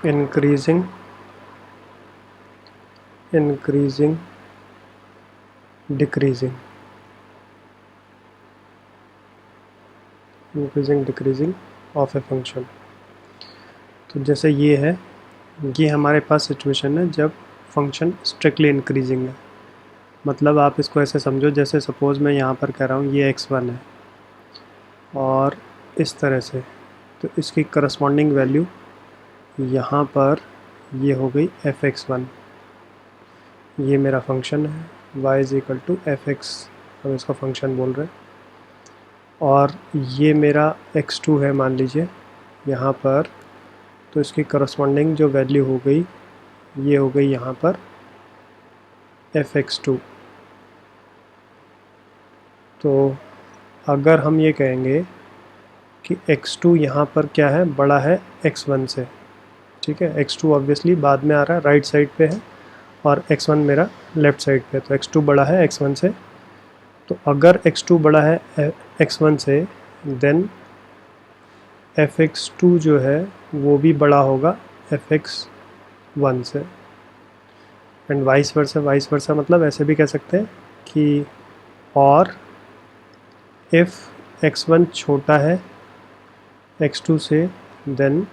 increasing decreasing decreasing of a function. तो जैसे ये है, ये हमारे पास सिचुएशन है जब फंक्शन स्ट्रिक्टली इंक्रीजिंग है। मतलब आप इसको ऐसे समझो, जैसे सपोज़ मैं यहाँ पर कह रहा हूँ ये x1 है और इस तरह से, तो इसकी करस्पॉन्डिंग वैल्यू यहाँ पर ये हो गई fx1। ये मेरा फंक्शन है y is equal to fx, हम इसका फंक्शन बोल रहे हैं। और ये मेरा x2 है मान लीजिए यहाँ पर, तो इसकी करस्पॉन्डिंग जो वैल्यू हो गई ये हो गई यहाँ पर fx2। तो अगर हम ये कहेंगे कि x2 यहाँ पर क्या है, बड़ा है x1 से, ठीक है। x2 ऑब्वियसली बाद में आ रहा है, राइट साइड पे है, और x1 मेरा लेफ़्ट साइड पे है, तो x2 बड़ा है x1 से। तो अगर x2 बड़ा है x1 से, देन fx2 जो है वो भी बड़ा होगा fx1 से, एंड वाइस वर्सा मतलब ऐसे भी कह सकते हैं कि और इफ़ x1 छोटा है x2 से, देन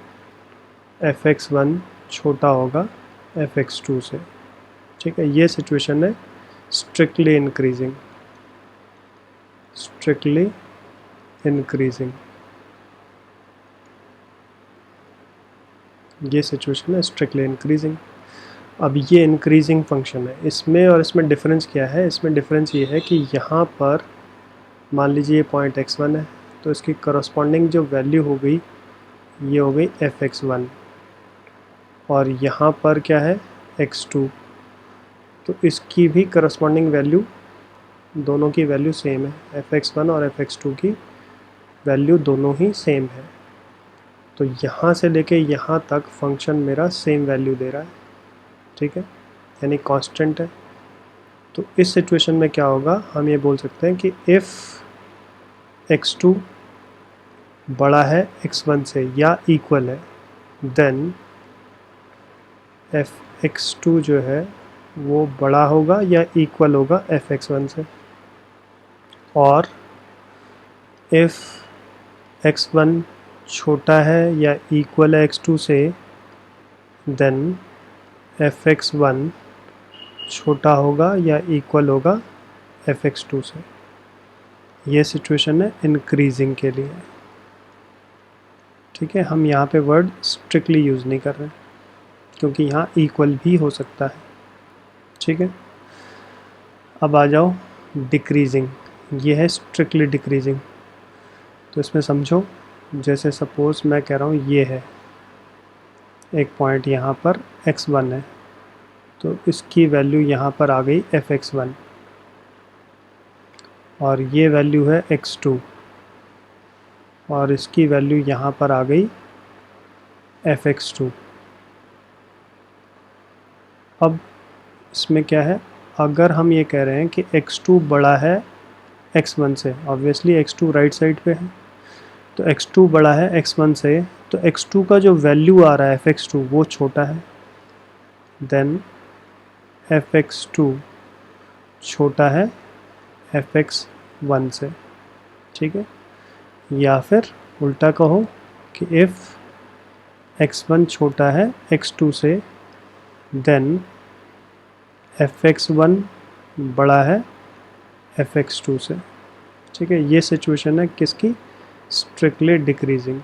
fx1 छोटा होगा fx2 से, ठीक है। ये सिचुएशन है स्ट्रिक्टली इंक्रीजिंग, ये सिचुएशन है स्ट्रिक्टली इंक्रीजिंग। अब ये इंक्रीजिंग फंक्शन है, इसमें और इसमें डिफरेंस क्या है? इसमें डिफरेंस ये है कि यहाँ पर मान लीजिए ये पॉइंट x1 है, तो इसकी करस्पॉन्डिंग जो वैल्यू हो गई ये हो गई fx1, और यहाँ पर क्या है x2, तो इसकी भी करस्पॉन्डिंग वैल्यू, दोनों की वैल्यू सेम है, fx1 और fx2 की वैल्यू दोनों ही सेम है। तो यहाँ से लेके यहाँ तक फंक्शन मेरा सेम वैल्यू दे रहा है, ठीक है, यानी कांस्टेंट है। तो इस सिचुएशन में क्या होगा, हम ये बोल सकते हैं कि इफ़ x2 बड़ा है x1 से या इक्वल है, देन fx2 जो है वो बड़ा होगा या इक्वल होगा fx1 से। और इफ़ x1 छोटा है या इक्वल है x2 से, देन fx1 छोटा होगा या इक्वल होगा fx2 से। ये सिचुएशन है इंक्रीजिंग के लिए, ठीक है। हम यहाँ पे वर्ड स्ट्रिक्टली यूज़ नहीं कर रहे क्योंकि यहाँ इक्वल भी हो सकता है, ठीक है। अब आ जाओ डिक्रीजिंग, ये है स्ट्रिक्टली डिक्रीजिंग। तो इसमें समझो, जैसे सपोज़ मैं कह रहा हूँ ये है एक पॉइंट, यहाँ पर x1 है, तो इसकी वैल्यू यहाँ पर आ गई fx1, और ये वैल्यू है x2, और इसकी वैल्यू यहाँ पर आ गई fx2। अब इसमें क्या है, अगर हम ये कह रहे हैं कि x2 बड़ा है x1 से, ऑब्वियसली x2 राइट साइड पे है, तो x2 बड़ा है x1 से, तो x2 का जो वैल्यू आ रहा है fx2 वो छोटा है, देन fx2 छोटा है fx1 से, ठीक है। या फिर उल्टा कहो कि इफ़ x1 छोटा है x2 से, देन fx1 बड़ा है fx2 से, ठीक है। ये सिचुएशन है किसकी, स्ट्रिक्टली डिक्रीजिंग।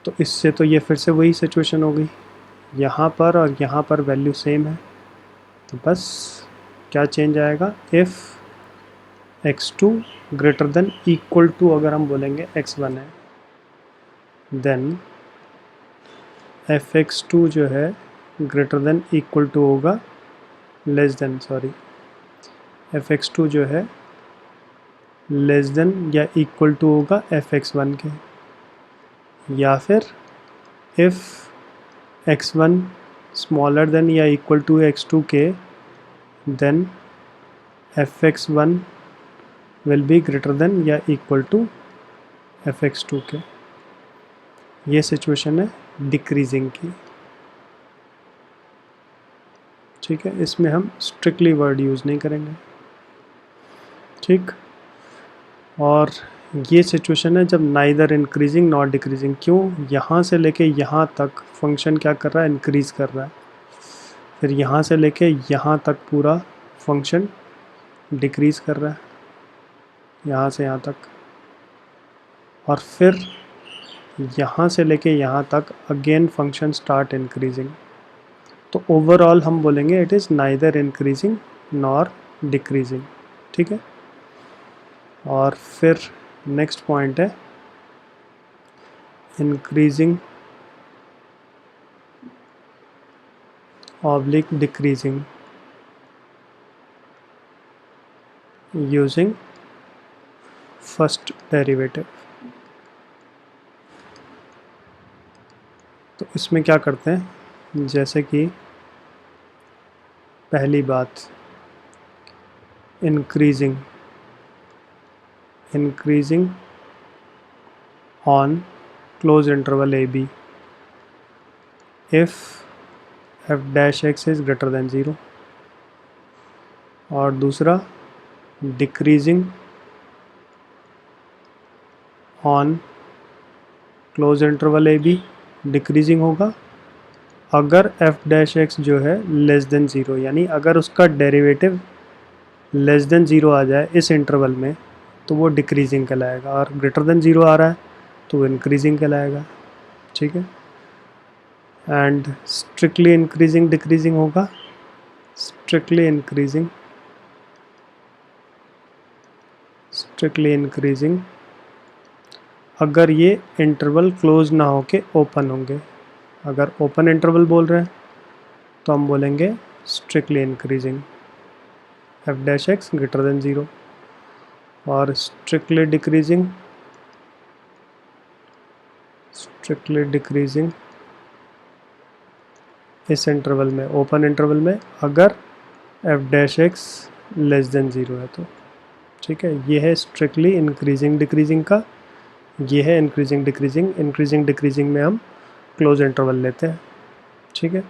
तो इससे तो ये फिर से वही सिचुएशन हो गई, यहाँ पर और यहाँ पर वैल्यू सेम है, तो बस क्या चेंज आएगा, if x2 greater than equal to, अगर हम बोलेंगे x1 है, देन fx2 जो है ग्रेटर देन इक्वल टू होगा लेस देन, fx2 जो है लेस देन या इक्वल टू होगा fx1 के। या फिर इफ़ x1 स्मॉलर देन या इक्वल टू x2 के, then fx1 will be greater than या इक्वल टू fx2 के। ये सिचुएशन है डिक्रीजिंग की, ठीक है। इसमें हम स्ट्रिक्टली वर्ड यूज़ नहीं करेंगे, ठीक। और ये सिचुएशन है जब नाइदर इंक्रीजिंग नॉट डिक्रीजिंग। क्यों? यहाँ से लेके यहाँ तक फंक्शन क्या कर रहा है, इंक्रीज़ कर रहा है, फिर यहाँ से लेके यहाँ तक पूरा फंक्शन डिक्रीज़ कर रहा है, यहाँ से यहाँ तक, और फिर यहाँ से लेके यहाँ तक अगेन फंक्शन स्टार्ट इंक्रीजिंग। तो ओवरऑल हम बोलेंगे it is neither increasing nor decreasing, ठीक है। और फिर नेक्स्ट पॉइंट है increasing oblique decreasing using first derivative. तो इसमें क्या करते हैं, जैसे कि पहली बात increasing on close interval a b if f dash x is greater than 0, और दूसरा decreasing on close interval a b, decreasing होगा अगर एफ डैश एक्स जो है लेस देन 0, यानी अगर उसका डेरिवेटिव लेस देन 0 आ जाए इस इंटरवल में तो वो डिक्रीजिंग कहलाएगा, और ग्रेटर देन 0 आ रहा है तो वो इंक्रीजिंग कहलाएगा, ठीक है। एंड स्ट्रिक्टली इंक्रीजिंग डिक्रीजिंग होगा, स्ट्रिक्टली इंक्रीजिंग अगर ये इंटरवल क्लोज ना हो के ओपन होंगे। अगर ओपन इंटरवल बोल रहे हैं तो हम बोलेंगे strictly increasing F dash x greater than 0, और स्ट्रिक्टली डिक्रीजिंग इस इंटरवल में, ओपन इंटरवल में, अगर F dash x less than 0 है तो, ठीक है। ये है स्ट्रिक्टली इंक्रीजिंग डिक्रीजिंग का, ये है इंक्रीजिंग डिक्रीजिंग में हम क्लोज इंटरवल लेते हैं, ठीक है।